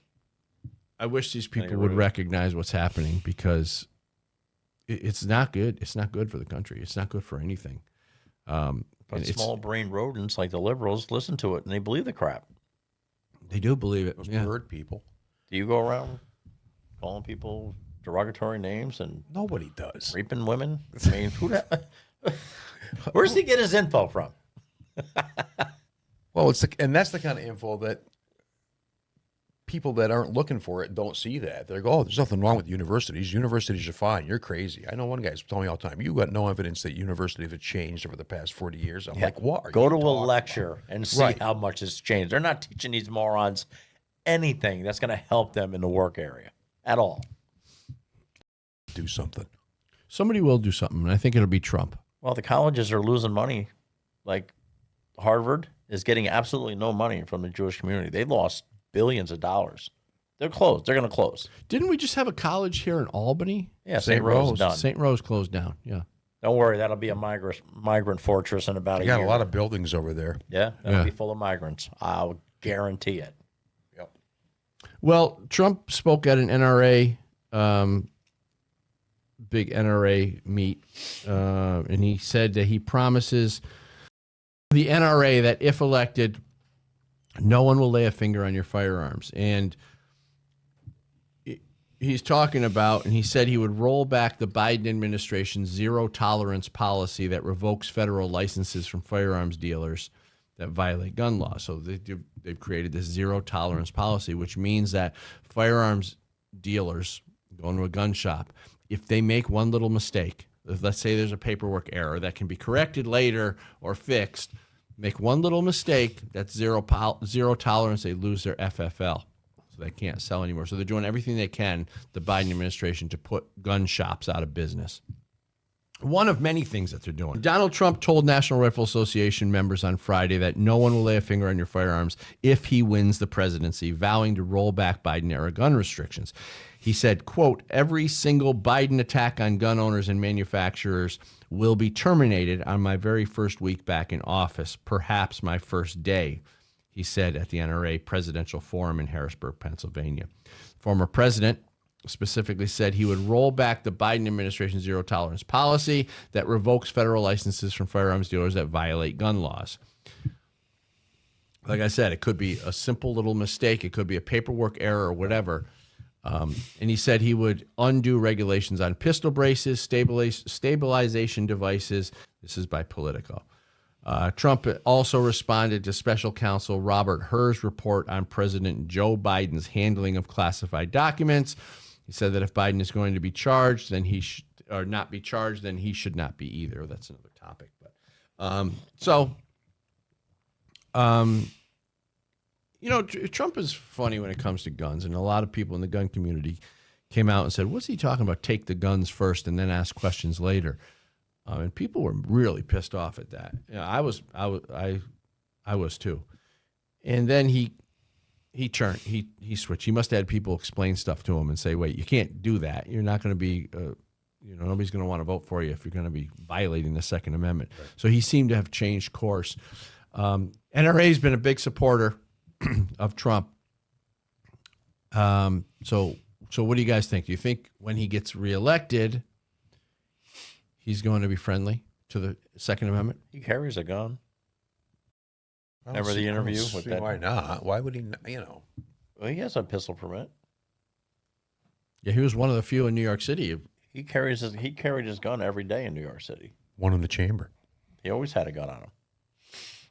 I wish these people would recognize what's happening because it's not good. It's not good for the country. It's not good for anything. But small brain rodents like the liberals listen to it and they believe the crap. They do believe it. Those Yeah. bird people. Do you go around calling people derogatory names and Nobody does. raping women? I mean, where's he get his info from? Well, that's the kind of info that people that aren't looking for it don't see that. They go, oh, there's nothing wrong with universities. Universities are fine. You're crazy. I know one guy's telling me all the time, you got no evidence that universities have changed over the past 40 years. I'm like, what? Go to a lecture and see how much it's changed. They're not teaching these morons anything that's going to help them in the work area at all. Do something. Somebody will do something, and I think it'll be Trump. Well, the colleges are losing money. Like Harvard is getting absolutely no money from the Jewish community. They lost billions of dollars. They're closed. They're going to close. Didn't we just have a college here in Albany? Yeah, St. Rose is done. St. Rose closed down. Yeah. Don't worry, that'll be a migrant fortress in about a year. Got a lot of buildings over there. Yeah, that'll be full of migrants. I'll guarantee it. Yep. Well, Trump spoke at an NRA, big NRA meet, and he said that he promises the NRA that if elected, no one will lay a finger on your firearms. And he's talking about, and he said he would roll back the Biden administration's zero tolerance policy that revokes federal licenses from firearms dealers that violate gun laws. So they've created this zero tolerance policy, which means that firearms dealers going to a gun shop, if they make one little mistake, if let's say there's a paperwork error that can be corrected later or fixed, make one little mistake, that's zero tolerance, they lose their FFL. So they can't sell anymore. So they're doing everything they can, the Biden administration, to put gun shops out of business. One of many things that they're doing. Donald Trump told National Rifle Association members on Friday that no one will lay a finger on your firearms if he wins the presidency, vowing to roll back Biden-era gun restrictions. He said, quote, every single Biden attack on gun owners and manufacturers will be terminated on my very first week back in office, perhaps my first day, he said at the NRA Presidential Forum in Harrisburg, Pennsylvania. Former president specifically said he would roll back the Biden administration's zero tolerance policy that revokes federal licenses from firearms dealers that violate gun laws. Like I said, it could be a simple little mistake. It could be a paperwork error or whatever. And he said he would undo regulations on pistol braces, stabilization devices. This is by Politico. Trump also responded to special counsel Robert Hur's report on President Joe Biden's handling of classified documents. He said that if Biden is going to be charged, then he should, or not be charged, then he should not be either. That's another topic. But you know, Trump is funny when it comes to guns, and a lot of people in the gun community came out and said, "What's he talking about? Take the guns first and then ask questions later." And people were really pissed off at that. You know, I was too. And then he turned, he switched. He must have had people explain stuff to him and say, wait, you can't do that. You're not going to be, nobody's going to want to vote for you if you're going to be violating the Second Amendment. Right. So he seemed to have changed course. NRA has been a big supporter of Trump. So what do you guys think? Do you think when he gets reelected, he's going to be friendly to the Second Amendment? He carries a gun. Remember the interview with that? Why not? Why would he? Well, he has a pistol permit. Yeah, he was one of the few in New York City. He carried his gun every day in New York City. One in the chamber. He always had a gun on him.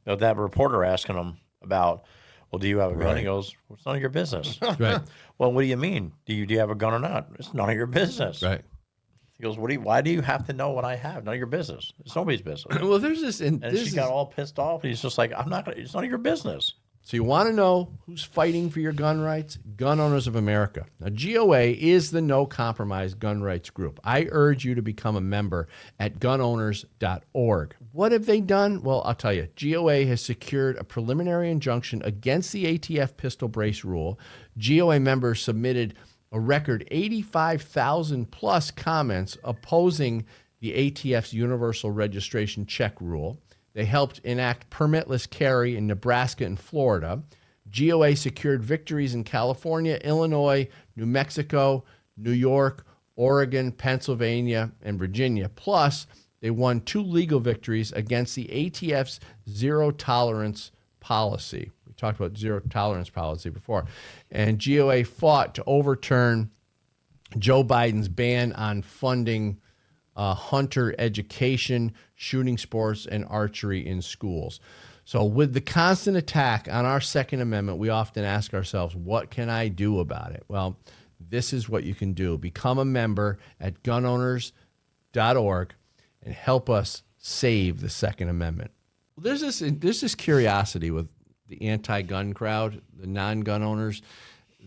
You know, that reporter asking him about, well, do you have a gun? Right. He goes, well, it's none of your business. Right. Well, what do you mean? Do you have a gun or not? It's none of your business. Right. He goes, why do you have to know what I have? None of your business. It's nobody's business. Well, there's this. And she got all pissed off. He's just like, it's none of your business. So you want to know who's fighting for your gun rights? Gun Owners of America. Now, GOA is the no compromise gun rights group. I urge you to become a member at gunowners.org. What have they done? Well, I'll tell you. GOA has secured a preliminary injunction against the ATF pistol brace rule. GOA members submitted a record 85,000 plus comments opposing the ATF's universal registration check rule. They helped enact permitless carry in Nebraska and Florida. GOA secured victories in California, Illinois, New Mexico, New York, Oregon, Pennsylvania, and Virginia. Plus, they won 2 legal victories against the ATF's zero tolerance policy. We talked about zero tolerance policy before. And GOA fought to overturn Joe Biden's ban on funding hunter education, shooting sports, and archery in schools. So with the constant attack on our Second Amendment, we often ask ourselves, what can I do about it? Well, this is what you can do. Become a member at gunowners.org and help us save the Second Amendment. There's this curiosity with the anti-gun crowd, the non-gun owners,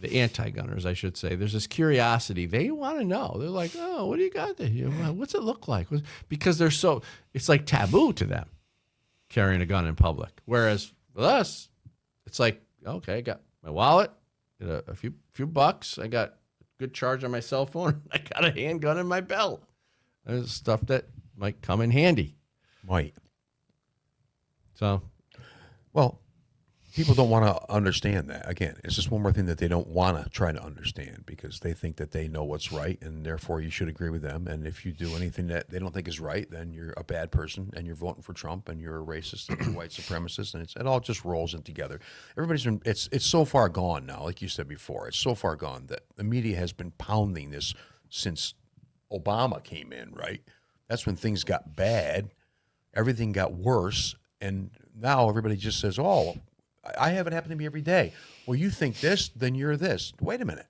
the anti-gunners, I should say. There's this curiosity. They want to know. They're like, oh, what do you got there? What's it look like? Because it's like taboo to them, carrying a gun in public. Whereas with us, it's like, okay, I got my wallet, a few bucks. I got a good charge on my cell phone. I got a handgun in my belt. There's stuff that might come in handy. Might. So, well, people don't want to understand that. Again, it's just one more thing that they don't want to try to understand because they think that they know what's right, and therefore you should agree with them. And if you do anything that they don't think is right, then you're a bad person, and you're voting for Trump, and you're a racist, and you're a white supremacist, and it all just rolls in together. It's so far gone now, like you said before. It's so far gone that the media has been pounding this since Obama came in, right? That's when things got bad. Everything got worse, and now everybody just says, oh, I have it happen to me every day. Well, you think this, then you're this. Wait a minute.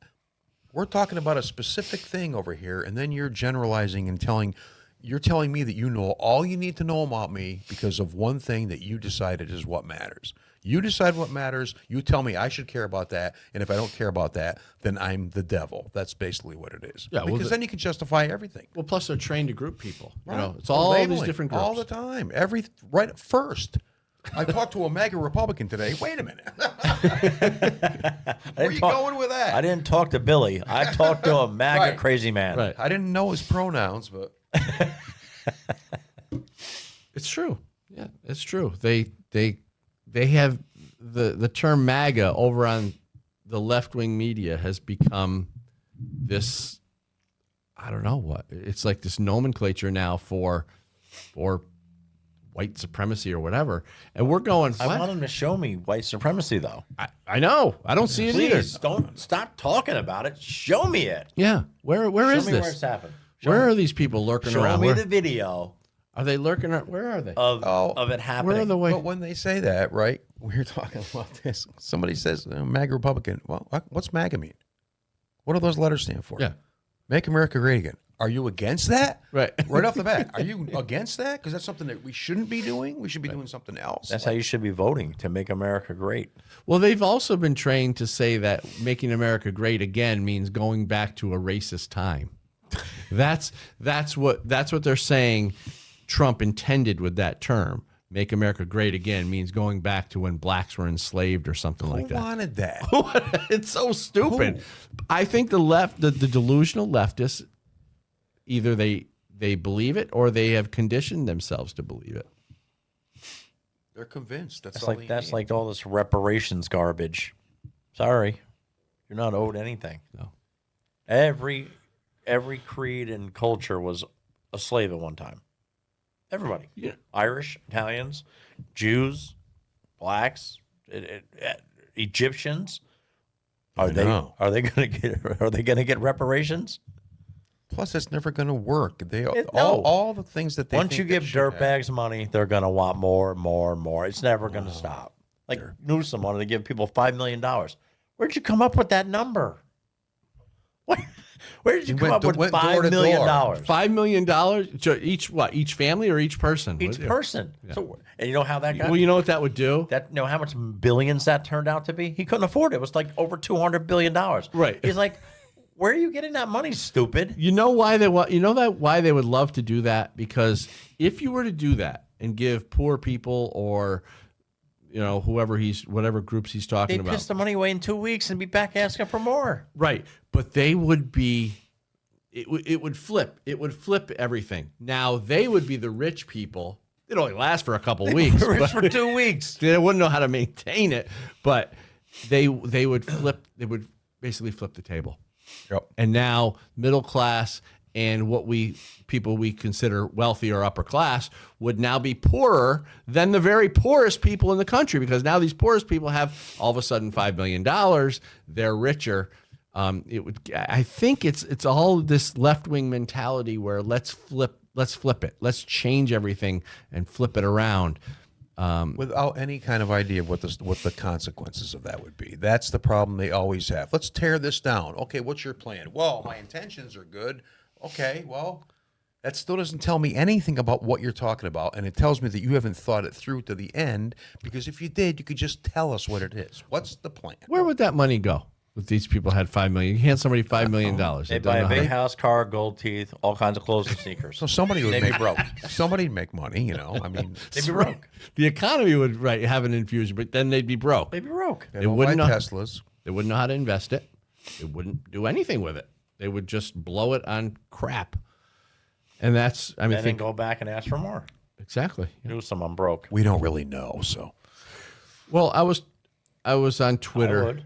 We're talking about a specific thing over here, and then you're generalizing and telling me that you know all you need to know about me because of one thing that you decided is what matters. You decide what matters. You tell me I should care about that. And if I don't care about that, then I'm the devil. That's basically what it is. Yeah, well, because then you can justify everything. Well, plus they're trained to group people. Right. You know, it's all these Labeling, different groups. all the time. Right at first. I talked to a MAGA Republican today. Wait a minute. Where are you going with that? I didn't talk to Billy. I talked to a MAGA Right. crazy man. Right. I didn't know his pronouns, but It's true. Yeah, it's true. They have the term MAGA over on the left wing media has become this. I don't know what it's like, this nomenclature now for white supremacy or whatever, and we're going. I What? want him to show me white supremacy, though. I know. I don't see it Please either. don't stop talking about it. Show me it. Yeah. Where Show is me this? where it's happened. Show Where me. are these people lurking Show around? me Where, the video are they lurking? Where are they? of it happening. Where are the way? But when they say that, right, we're talking about this. Somebody says MAGA Republican. Well, what's MAGA mean? What do those letters stand for? Yeah. Make America Great Again. Are you against that? Right. Right off the bat. Are you against that? Because that's something that we shouldn't be doing. We should be doing something else. That's how you should be voting to make America great. Well, they've also been trained to say that making America great again means going back to a racist time. That's what they're saying Trump intended with that term. Make America great again means going back to when blacks were enslaved or something like Who that. wanted that? It's so stupid. Who? I think the left, the delusional leftists, either they believe it or they have conditioned themselves to believe it. They're convinced. That's That's all like they that's need. like all this reparations garbage. Sorry, you're not owed anything. No. Every creed and culture was a slave at one time. Everybody. Yeah. Irish, Italians, Jews, blacks, Egyptians. Are they know. gonna get reparations? Plus, it's never going to work. No. All the things that they Once think you they give should have. dirtbags money, they're gonna want more and more and more. It's never gonna stop. Like Newsom wanted to give people $5 million. Where'd you come up with that number? Where did you come up with went door $5 to million? door. $5 million to each family or each person? Each person. So, and you know how that got? Well, you know what that would do? That, you know how much billions that turned out to be? He couldn't afford it. It was like over $200 billion. Right. He's like, where are you getting that money, stupid? You know why why they would love to do that? Because if you were to do that and give poor people or whatever groups he's talking They'd about, piss the money away in 2 weeks and be back asking for more. right? But they would be, it would flip. It would flip everything. Now they would be the rich people. It'd only last for a couple weeks. Rich for 2 weeks. They wouldn't know how to maintain it, but they would flip. They would basically flip the table. Yep. And now middle class and people we consider wealthy or upper class would now be poorer than the very poorest people in the country, because now these poorest people have all of a sudden $5 million. They're richer. I think it's all this left-wing mentality where let's flip it. Let's change everything and flip it around. Without any kind of idea of what the consequences of that would be. That's the problem they always have. Let's tear this down. Okay, what's your plan? Well, my intentions are good. Okay, well, that still doesn't tell me anything about what you're talking about, and it tells me that you haven't thought it through to the end, because if you did, you could just tell us what it is. What's the plan? Where would that money go if these people had $5 million? You hand somebody $5 million. They buy a big house, car, gold teeth, all kinds of clothes and sneakers. So somebody would They'd make be broke. Somebody'd make money, I mean, They'd be broke. The economy would have an infusion, but then they'd be broke. They'd be broke. they They don't wouldn't buy know. Teslas. They wouldn't know how to invest it. They wouldn't do anything with it. They would just blow it on crap. And that's, I mean, And then go back and ask for more. exactly. Newsom, I'm broke. We don't really know, so. Well, I was on I Twitter. would.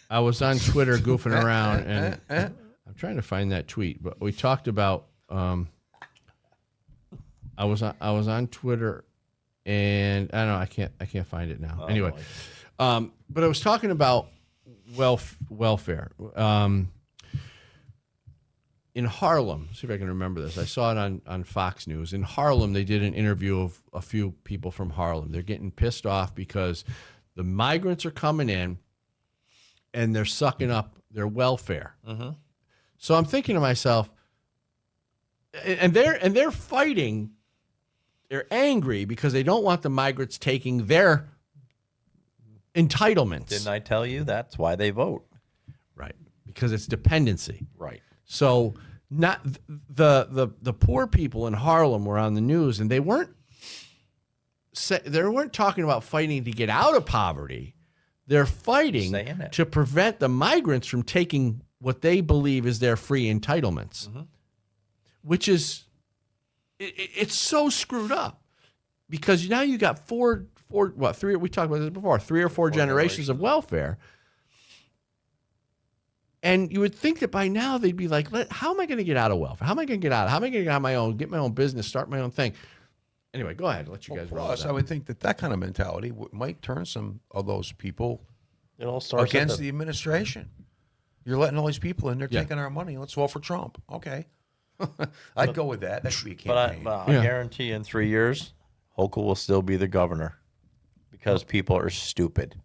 I was on Twitter goofing around, and I'm trying to find that tweet. But we talked about. I was on Twitter, and I don't know. I can't find it now. Anyway, but I was talking about welfare. In Harlem, see if I can remember this. I saw it on Fox News. In Harlem, they did an interview of a few people from Harlem. They're getting pissed off because the migrants are coming in and they're sucking up their welfare. Mm-hmm. So I'm thinking to myself, and they're fighting. They're angry because they don't want the migrants taking their entitlements. Didn't I tell you that's why they vote? Right. Because it's dependency. Right. So not the poor people in Harlem were on the news, and they weren't talking about fighting to get out of poverty. They're fighting to prevent the migrants from taking what they believe is their free entitlements, which is it's so screwed up because now you got three, we talked about this before, 3 or 4 generations of welfare. And you would think that by now they'd be like, how am I going to get out of welfare? How am I going to get out? How am I going to get out of get my own business, start my own thing? Anyway, go ahead. I'll let you guys roll. Plus, I would think that kind of mentality might turn some of those people it all starts against the administration. You're letting all these people in, they're taking our money. Let's vote for Trump. Okay. I'd go with that. That should be a campaign. But I guarantee in 3 years, Hochul will still be the governor because people are stupid.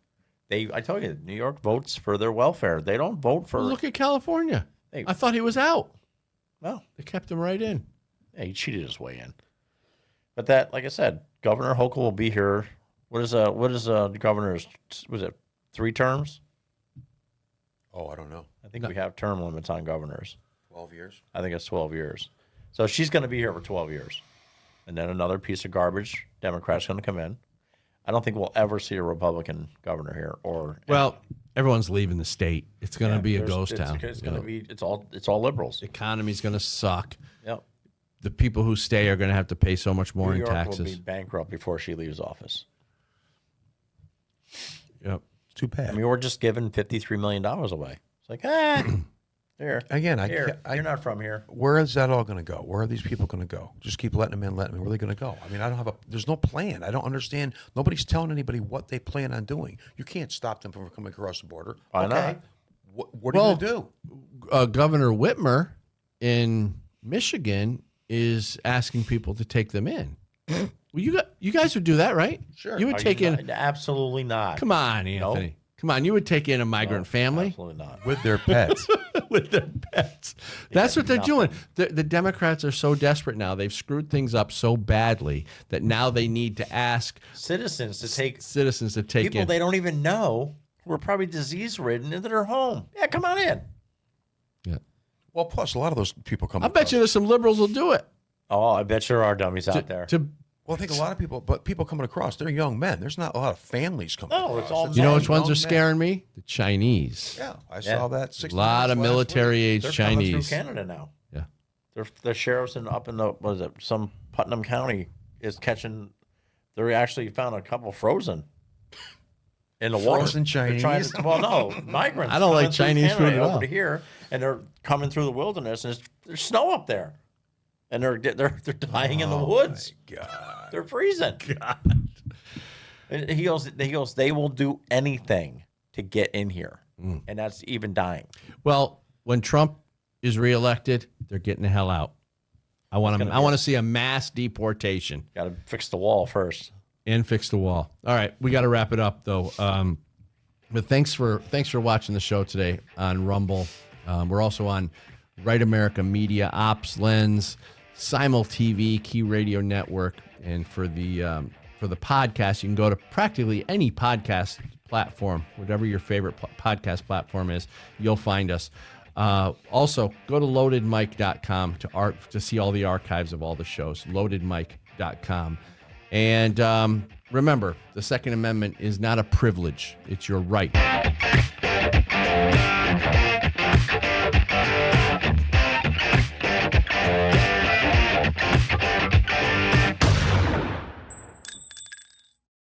I told you, New York votes for their welfare. They don't vote for... Well, look at California. I thought he was out. No. They kept him right in. Yeah, he cheated his way in. But that, like I said, Governor Hochul will be here. What is the governor's, was it 3 terms? Oh, I don't know. I think we have term limits on governors. 12 years? I think it's 12 years. So she's going to be here for 12 years. And then another piece of garbage, Democrat's going to come in. I don't think we'll ever see a Republican governor here. Well, everyone's leaving the state. It's going to be a ghost town. It's going to be. It's all liberals. The economy's going to suck. Yep. The people who stay are going to have to pay so much more New in York taxes. will be bankrupt before she leaves office. Yep. It's too bad. I mean, we're just giving $53 million away. It's like, there. Again, you're not from here. Where is that all going to go? Where are these people going to go? Just keep letting them in, Where are they going to go? I mean, there's no plan. I don't understand. Nobody's telling anybody what they plan on doing. You can't stop them from coming across the border. Why not? What are you going to do? Governor Whitmer in Michigan is asking people to take them in. Well, you guys would do that, right? Sure. You would take in. Absolutely not. Come on, Anthony. Nope. Come on, you would take in a migrant family. Absolutely not. With their pets. With their pets. That's what they're doing. The Democrats are so desperate now. They've screwed things up so badly that now they need to ask citizens to take people in. They don't even know who are probably disease-ridden into their home. Yeah, come on in. Yeah. Well, plus a lot of those people come. I bet you there's some liberals will do it. Oh, I bet there are dummies out there. Well, I think a lot of people coming across, they're young men. There's not a lot of families coming across. It's all you know which ones are scaring me? The Chinese. Yeah, I saw that. A lot of military-age They're Chinese. coming through Canada now. Yeah. The sheriffs up in some Putnam County is catching. They actually found a couple frozen in the water. Frozen Chinese? Migrants. I don't like Chinese food at all. Over to here, and they're coming through the wilderness, and there's snow up there. And they're dying in the woods. My God. They're freezing. God. And he goes, they will do anything to get in here. And that's even dying. Well, when Trump is reelected, they're getting the hell out. I want to see a mass deportation. Got to fix the wall first. And fix the wall. All right, we got to wrap it up though. But thanks for watching the show today on Rumble. We're also on Right America Media, Ops Lens, Simul TV, Key Radio Network, and for the podcast, you can go to practically any podcast platform, whatever your favorite podcast platform is. You'll find us. Also, go to loadedmic.com to see all the archives of all the shows. Loadedmic.com, and remember, the Second Amendment is not a privilege; it's your right.